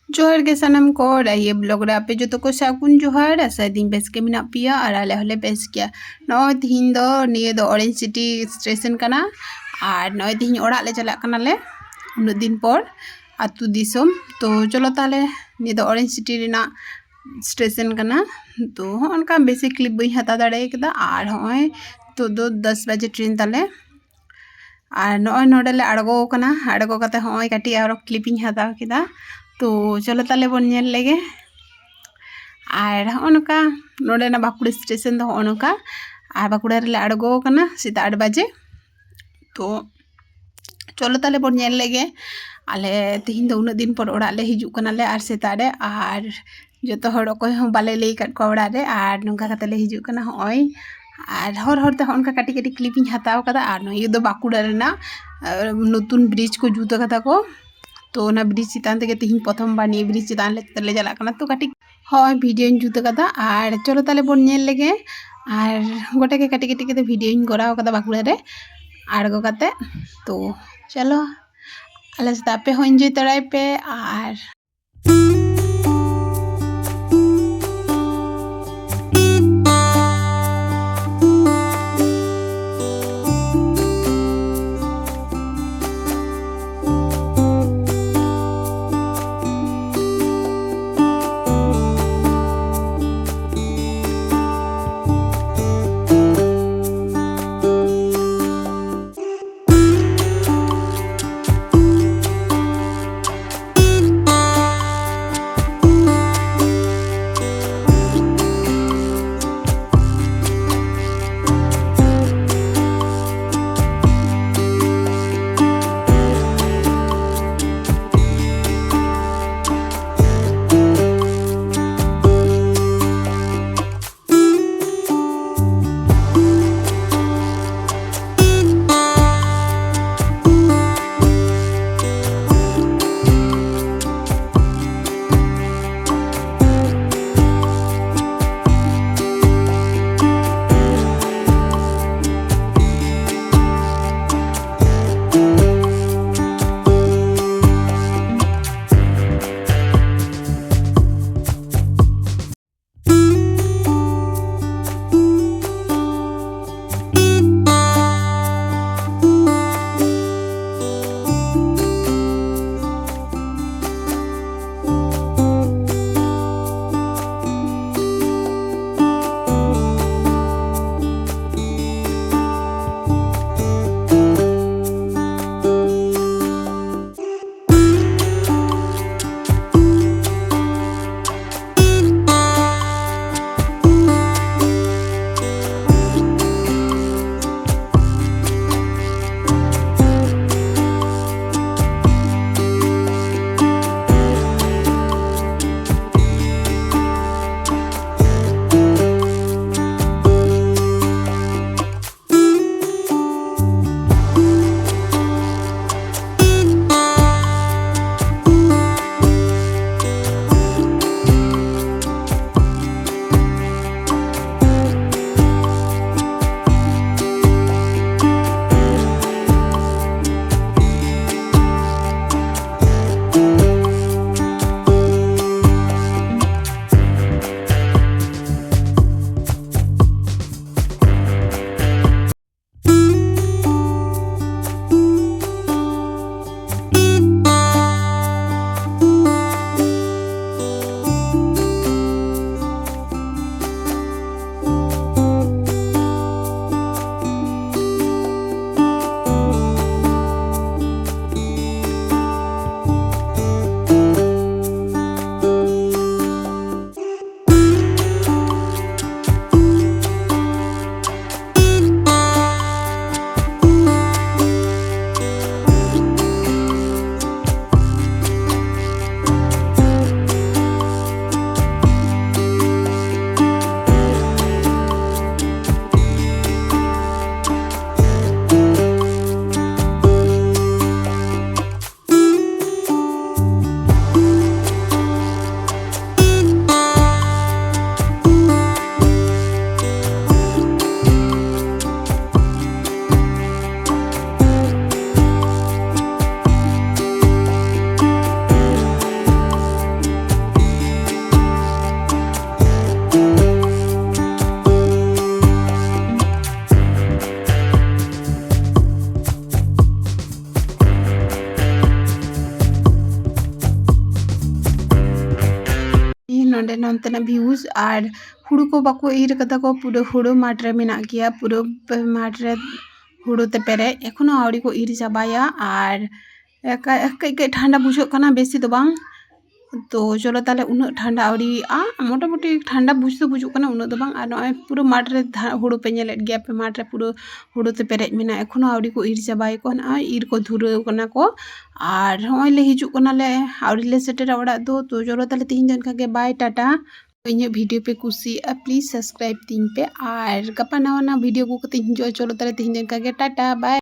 जोहार गे सनम को ये ब्लॉग रे आपे जो को सागुन जोहार आशा दिन बेस के मिना पिया और आले हले बेस किया नय तिहिन दो निये दो ऑरेंज सिटी स्टेशन कना और नय तिहिन ओड़ा ले चला कना ले उन दिन पर आतु दिसोम तो चलो ताले निये दो ऑरेंज सिटी रिना स्टेशन कना तो उनका बेसिक क्लिप बई हता दाड़े कदा और होय तो 10 बजे ट्रेन ताले और नय नोडेले आड़गो कना आड़गो कते होय काटी और क्लिपिंग हताव केदा तो चलो ताले बन नेल लेगे और नोका नोडेना बाकुड़ा स्टेशन दो नोका और बाकुड़ा रे आड़गो कना सीधा 8 बजे तो चलो ताले बन नेल लेगे आले तिहिन दो उन दिन पर ओड़ा ले हिजु कना ले और सेताड़े और जो हड़ को बाले लई कट को ओड़ा रे और नोका कते ले हिजु कना होय और हर हर ते उनका काटी काटी क्लिपिंग हताव कदा और नय दो बाकुड़ा रेना नतून ब्रिज को जुत कदा को तो ना ब्रिज चितान ते तिहिन प्रथम बार निये ब्रिज चितान ले चला कना तो काटी होय भिडियो जुत कदा और चलो ताले बन नेल लेगे और गोटे के काटी काटी के भिडियो कराव कदा बाकुड़ा रे आड़गो कते तो चलो आले साथे आपे हो एंजॉय तराय पे और नोंडे नोंतेना व्यूज और हुड़ू को बाको ईर कदा को पूरा हुड़ू माट्रे मेना गया पूरा माट्रे हुड़ू ते पेरे एखोनो आवड़ी को ईर चाबाया और कई ठंडा बुझो कना बेसी तो बांग तो चलो ताले उन्ना ठंडा आवड़ी मोटामुटी ठंडा बुझ तो बुझो कना उन्ना तो बांग और नॉय पूरा माट्रे हुड़ू पे नेलेट गया पे माट्रे पूरा हुड़ू ते पेरे मेना एखोनो आवड़ी को ईर चाबाय को ना ईर को धुरे कना को और नॉय ले हिजु कना ले आवड़ी ले सेटेरा ओड़ा दो तो चलो ताले तीन दिन का बाय टाटा ᱤᱧᱟᱹᱜ ᱵᱷᱤᱰᱤᱭᱳ ᱯᱮ ᱠᱩᱥᱤᱭᱟᱜᱼᱟ ᱯᱞᱤᱡ ᱥᱟᱵᱥᱠᱨᱟᱭᱤᱵ ᱛᱤᱧ ᱯᱮ ᱟᱨ ᱜᱟᱯᱟ ᱱᱟᱣᱟ ᱱᱟᱣᱟ ᱵᱷᱤᱰᱤᱭᱳ ᱠᱚ ᱠᱟᱛᱮ ᱤᱧ ᱦᱤᱡᱩᱜᱼᱟ ᱪᱚᱞᱚ ᱛᱟᱦᱞᱮ ᱛᱤᱦᱤᱧ ᱫᱚ ᱤᱱᱠᱟ ᱜᱮ ᱴᱟᱴᱟ ᱵᱟᱭ